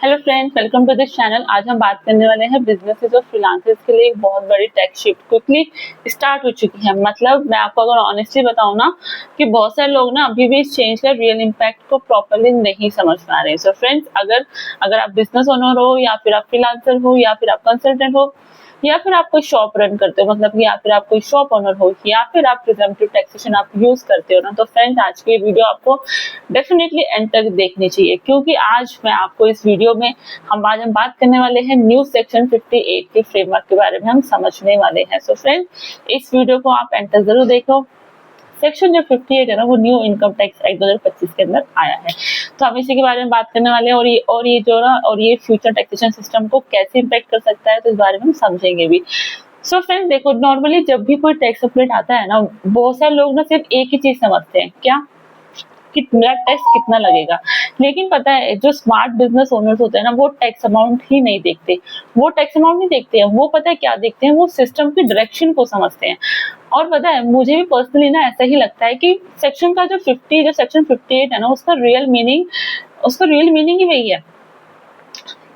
Hello friends, welcome to this channel. आज हम बात करने वाले हैं बिजनेसेस और फ्रीलांसर्स के लिए एक बहुत बड़ी टेक शिफ्ट क्विकली स्टार्ट हो चुकी है। मतलब मैं आपको अगर ऑनेस्टली बताऊं ना कि बहुत सारे लोग ना अभी भी इस चेंज का रियल इम्पैक्ट को प्रॉपर्ली नहीं समझ पा रहे हैं। सो फ्रेंड्स, अगर आप बिजनेस ओनर हो या फिर आप फ्रीलांसर हो या फिर आप कंसल्टेंट हो या फिर आप कोई शॉप रन करते हो, मतलब या फिर आप कोई शॉप ओनर हो या फिर आप प्रिजम्पटिव टैक्सेशन आप यूज करते हो ना, तो फ्रेंड्स आज की वीडियो आपको डेफिनेटली एंड तक देखनी चाहिए, क्योंकि आज मैं आपको इस वीडियो में हम बात करने वाले हैं न्यू सेक्शन 58 के फ्रेमवर्क के बारे में हम समझने वाले हैं। सो फ्रेंड्स, इस वीडियो को आप एंड तक जरूर देखो। सेक्शन जो 58 है ना, वो न्यू इनकम टैक्स एक्ट 2025 के अंदर आया है, तो हम इसी के बारे में बात करने वाले हैं। और ये फ्यूचर टैक्सेशन सिस्टम को कैसे इम्पैक्ट कर सकता है, तो इस बारे में हम समझेंगे भी। सो फ्रेंड्स देखो, नॉर्मली जब भी कोई टैक्स अपडेट आता है ना, बहुत सारे लोग ना सिर्फ एक ही चीज समझते हैं, क्या कि मेरा टैक्स कितना लगेगा। लेकिन पता है, जो स्मार्ट बिजनेस ओनर्स होते हैं ना, वो टैक्स अमाउंट ही नहीं देखते। वो टैक्स अमाउंट नहीं देखते हैं, वो पता है क्या देखते हैं, वो सिस्टम की डायरेक्शन को समझते हैं। और पता है, मुझे भी पर्सनली ना ऐसा ही लगता है कि सेक्शन का जो सेक्शन 58 है ना, उसका रियल मीनिंग ही वही है।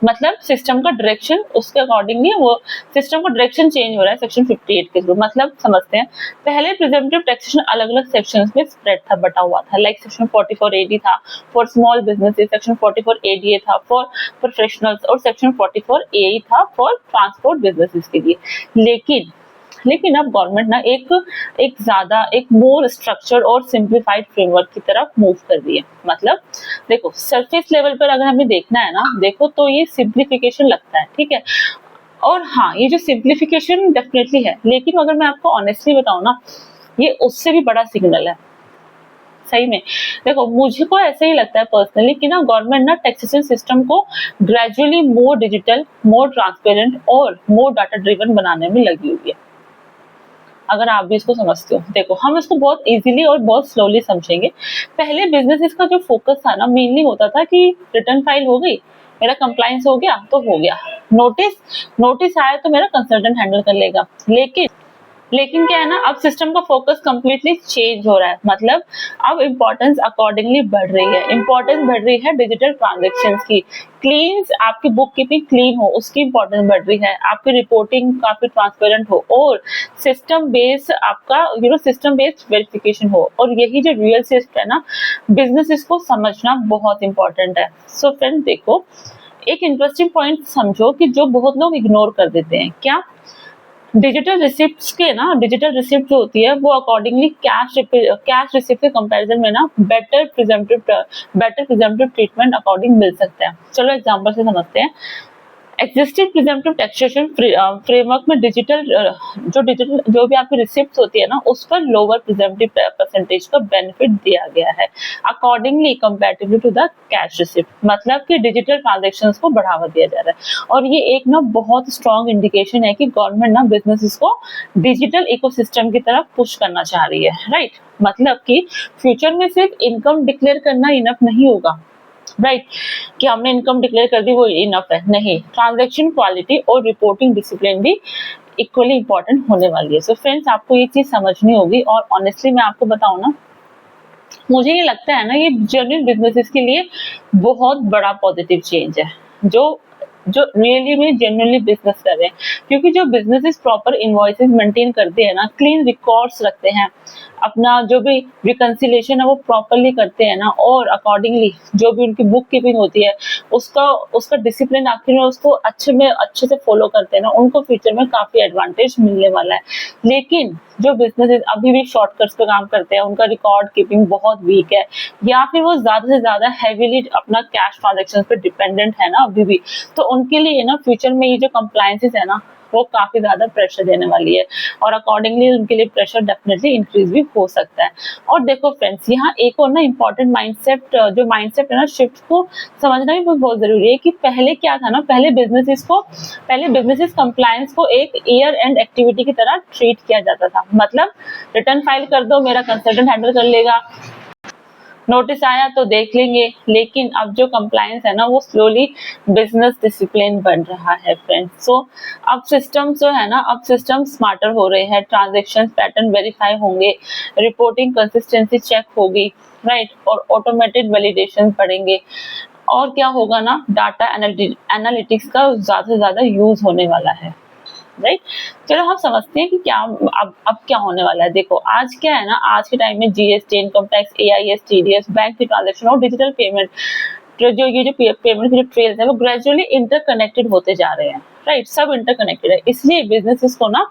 मतलब सिस्टम का डायरेक्शन, उसके अकॉर्डिंगली वो सिस्टम का डायरेक्शन चेंज हो रहा है सेक्शन 58 के थ्रू। मतलब समझते हैं, पहले प्रिजम्पटिव टैक्सेशन अलग अलग सेक्शंस में स्प्रेड था, बटा हुआ था। लाइक सेक्शन 44 AD था for small businesses, section 44 ADA था फॉर प्रोफेशनल्स, और सेक्शन 44 AE था फॉर ट्रांसपोर्ट बिजनेसेस के लिए। लेकिन अब गवर्नमेंट ना एक मोर स्ट्रक्चर और सिंप्लीफाइड फ्रेमवर्क की तरफ मूव कर रही है। मतलब देखो, सरफेस लेवल पर अगर हमें देखना है ना, देखो तो ये सिंप्लीफिकेशन लगता है, ठीक है। और हाँ, ये जो सिंप्लीफिकेशन डेफिनेटली है, लेकिन अगर मैं आपको ऑनेस्टली बताऊं ना, ये उससे भी बड़ा सिग्नल है सही में। देखो, मुझे को ऐसे ही लगता है पर्सनली कि ना गवर्नमेंट ना टैक्सेशन सिस्टम को ग्रेजुअली मोर डिजिटल, मोर ट्रांसपेरेंट और मोर डाटा ड्रिवन बनाने में लगी हुई है। अगर आप भी इसको समझते हो, देखो हम इसको बहुत इजीली और बहुत स्लोली समझेंगे। पहले बिजनेस का जो फोकस था ना, मेनली होता था कि रिटर्न फाइल हो गई, मेरा कंप्लायंस हो गया तो हो गया, नोटिस आया तो मेरा कंसल्टेंट हैंडल कर लेगा। लेकिन क्या है ना, अब सिस्टम का फोकस कंप्लीटली चेंज हो रहा है। मतलब अब इम्पोर्टेंस अकॉर्डिंगली बढ़ रही है डिजिटल ट्रांजेक्शन्स की। आपकी बुक कीपिंग क्लीन हो, उसकी इम्पोर्टेंस बढ़ रही है। आपकी रिपोर्टिंग काफी ट्रांसपेरेंट हो और सिस्टम बेस्ड वेरिफिकेशन हो। और यही जो रियल शिफ्ट है ना, बिजनेस इसको समझना बहुत इंपॉर्टेंट है। सो फ्रेंड्स देखो, एक इंटरेस्टिंग पॉइंट समझो कि जो बहुत लोग इग्नोर कर देते हैं, क्या डिजिटल रिसिप्ट जो होती है, वो अकॉर्डिंगली कैश रिसिप्ट के कंपैरिजन में ना बेटर प्रिजम्पटिव ट्रीटमेंट अकॉर्डिंग मिल सकता है। चलो एग्जांपल से समझते हैं। एग्जिस्टिंग प्रिजम्पटिव टैक्सेशन फ्रेमवर्क में जो भी आपकी रिसिप्ट होती है ना, उस पर लोअर प्रिजम्पटिव परसेंटेज का बेनिफिट दिया गया है accordingly comparatively to the cash receipt. मतलब कि डिजिटल ट्रांजैक्शंस को बढ़ावा दिया जा रहा है। और ये एक ना बहुत स्ट्रॉन्ग इंडिकेशन है कि गवर्नमेंट ना बिजनेसेस को डिजिटल इकोसिस्टम की तरफ पुश करना चाह रही है, राइट। मतलब कि फ्यूचर में सिर्फ इनकम डिक्लेयर करना इनफ नहीं होगा, राइट, कि हमने इनकम डिक्लेयर कर दी वो इनफ है, नहीं। ट्रांजैक्शन क्वालिटी और रिपोर्टिंग डिसिप्लिन भी इक्वली इंपॉर्टेंट होने वाली है। सो फ्रेंड्स, आपको ये चीज समझनी होगी। और ऑनेस्टली मैं आपको बताऊं ना, मुझे ये लगता है ना, ये जेन्युइन बिजनेसेस के लिए बहुत बड़ा पॉजिटिव चेंज है, जो रियली में जेन्युइनली बिजनेस कर रहे हैं। क्योंकि जो बिजनेसेस प्रॉपर इनवॉइसेस मेंटेन करते हैं ना, क्लीन रिकॉर्ड्स रखते हैं, अपना जो भी रिकंसिलिएशन है वो प्रॉपरली करते हैं ना, और अकॉर्डिंगली जो भी उनकी बुक कीपिंग होती है, उसका डिसिप्लिन आखिर में उसको अच्छे से फॉलो करते हैं ना, उनको फ्यूचर में काफी एडवांटेज मिलने वाला है। लेकिन जो बिजनेसेस अभी भी शॉर्टकट्स पे काम करते हैं, उनका रिकॉर्ड कीपिंग बहुत वीक है, या फिर वो ज्यादा से ज्यादा हैवीली अपना कैश ट्रांजैक्शन पे डिपेंडेंट है ना अभी भी, तो उनके लिए ना फ्यूचर में ये जो कंप्लायंसेस है ना, वो काफी ज्यादा प्रेशर देने वाली है। और अकॉर्डिंगली उनके लिए प्रेशर डेफिनेटली इंक्रीज भी हो सकता है। और देखो फ्रेंड्स, यहाँ एक और ना इम्पोर्टेंट माइंडसेट है ना, शिफ्ट को समझना भी बहुत जरूरी है। कि पहले क्या था ना, पहले बिजनेसेस कंप्लायंस को एक ईयर एंड एक्टिविटी की तरह ट्रीट किया जाता था। मतलब रिटर्न फाइल कर दो, मेरा कंसल्टेंट हैंडल कर लेगा, नोटिस आया तो देख लेंगे। लेकिन अब जो कंप्लायंस है ना, वो स्लोली बिजनेस डिसिप्लिन बन रहा है फ्रेंड्स। सो अब सिस्टम स्मार्टर हो रहे हैं, ट्रांजैक्शन पैटर्न वेरीफाई होंगे, रिपोर्टिंग कंसिस्टेंसी चेक होगी, राइट, और ऑटोमेटेड वैलिडेशन बढ़ेंगे। और क्या होगा ना, डाटा एनालिटिक्स का ज्यादा से ज्यादा यूज होने वाला है, राइट। चलो हम समझते हैं कि क्या अब क्या होने वाला है। देखो आज क्या है ना, आज के टाइम में GST, income tax, AIS, TDS, bank की ट्रांजेक्शन और डिजिटल पेमेंट, जो ये जो पेमेंट के जो ट्रेल्स है वो ग्रेजुअली इंटरकनेक्टेड होते जा रहे हैं, राइट। सब इंटरकनेक्टेड है, इसलिए बिजनेसेस को ना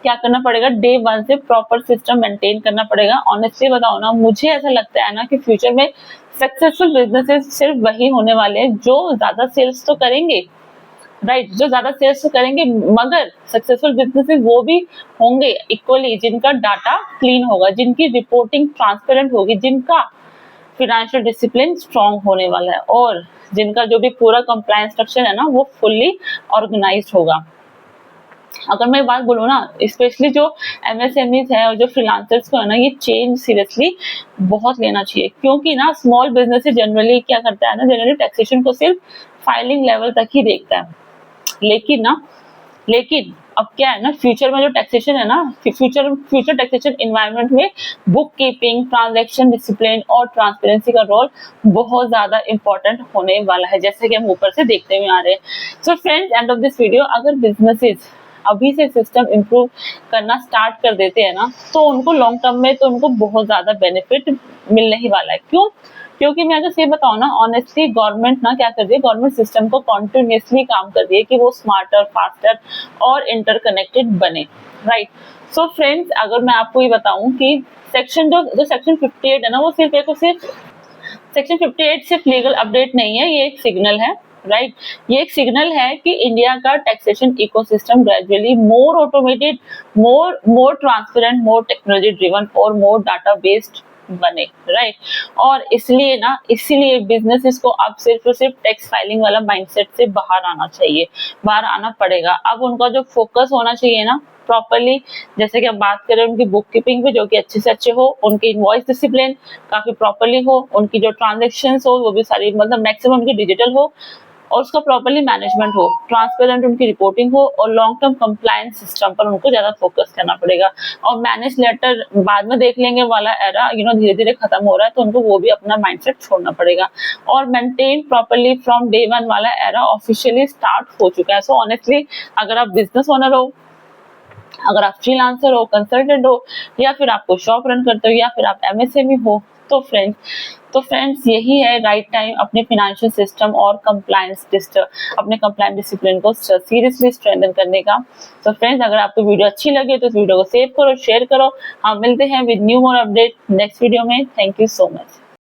क्या करना पड़ेगा, डे वन से प्रॉपर सिस्टम मेंटेन करना पड़ेगा। ऑनेस्टली बताओ ना, मुझे ऐसा लगता है ना कि फ्यूचर में सक्सेसफुल बिजनेसेस सिर्फ वही होने वाले हैं जो ज्यादा सेल्स तो करेंगे, राइट, जो ज्यादा सेल्स तो करेंगे, मगर सक्सेसफुल बिजनेसेस वो भी होंगे इक्वली जिनका डाटा क्लीन होगा, जिनकी रिपोर्टिंग ट्रांसपेरेंट होगी, जिनका फिनेंशियल डिसिप्लिन स्ट्रांग होने वाला है और जिनका जो भी पूरा कंप्लायंस स्ट्रक्चर है ना वो फुल्ली ऑर्गेनाइज्ड होगा। अगर मैं बात बोलूँ ना, स्पेशली जो एमएसएमईज है और जो फ्रीलांसर्स को है ना, ये चेंज सीरियसली बहुत लेना चाहिए, क्योंकि ना स्मॉल बिजनेस जनरली क्या करता है ना, जनरली टैक्सेशन को सिर्फ फाइलिंग लेवल तक ही देखता है। लेकिन अब क्या है ना, फ्यूचर में जो टैक्सेशन है ना, फ्यूचर टैक्सेशन एनवायरनमेंट में बुक कीपिंग, ट्रांजैक्शन डिसिप्लिन और ट्रांसपेरेंसी का रोल बहुत ज्यादा इंपॉर्टेंट होने वाला है, जैसे कि हम ऊपर से देखते हुए आ रहे हैं। So friends, end of this video, अगर बिजनेसेस अभी से सिस्टम इम्प्रूव करना स्टार्ट कर देते हैं ना, तो उनको लॉन्ग टर्म में तो उनको बहुत ज्यादा बेनिफिट मिलने ही वाला है। क्यों? क्योंकि मैं अगर सही बताऊं ना, ऑनेस्टली गवर्नमेंट ना क्या कर रही है, गवर्नमेंट सिस्टम को कॉन्टिन्यूसली काम कर रही है कि वो स्मार्टर, फास्टर और इंटरकनेक्टेड बने, राइट। सो फ्रेंड्स, अगर मैं आपको ये बताऊं कि सेक्शन जो सेक्शन 58 है ना, वो सिर्फ सेक्शन 58 सिर्फ लीगल अपडेट नहीं है, ये एक सिग्नल है, राइट। ये एक सिग्नल है कि इंडिया का टैक्सेशन इकोसिस्टम ग्रेजुअली मोर ऑटोमेटेड, मोर ट्रांसपेरेंट, मोर टेक्नोलॉजी ड्रिवन और मोर डाटा बेस्ड बने, राइट। और इसीलिए बिजनेसेस को अब सिर्फ और सिर्फ टैक्स फाइलिंग वाला माइंडसेट से बाहर आना चाहिए, बाहर आना पड़ेगा। अब उनका जो फोकस होना चाहिए ना, प्रॉपर्ली, जैसे कि हम बात करें उनकी बुक कीपिंग पे, जो कि अच्छे से अच्छे हो, उनकी इनवॉइस डिसिप्लिन काफी प्रॉपर्ली हो, उनकी जो ट्रांजेक्शन्स हो वो भी सारी मतलब मैक्सिमम उनकी डिजिटल हो, और उसका प्रॉपर्ली मैनेजमेंट हो, ट्रांसपेरेंट उनकी रिपोर्टिंग हो, और लॉन्ग टर्म कंप्लायंस सिस्टम पर उनको ज्यादा फोकस करना पड़ेगा। और मैनेज लेटर बाद में देख लेंगे वाला एरा धीरे धीरे खत्म हो रहा है, तो उनको वो भी अपना माइंडसेट छोड़ना पड़ेगा। और maintain properly from day one वाला एरा ऑफिशियली स्टार्ट हो चुका है। सो ऑनेस्टली, अगर आप बिजनेस ओनर हो, अगर आप फ्रीलांसर हो, कंसल्टेंट हो, या फिर आपको शॉप रन करते हो, या फिर आप एमएसएमई हो, तो फ्रेंड्स यही है राइट टाइम अपने फाइनेंशियल सिस्टम और अपने कंप्लायंस डिसिप्लिन को सीरियसली स्ट्रेंथन करने का। तो फ्रेंड्स, अगर आपको वीडियो अच्छी लगे तो इस वीडियो को सेव करो, शेयर करो। हम मिलते हैं with new more update next video में। Thank you so much.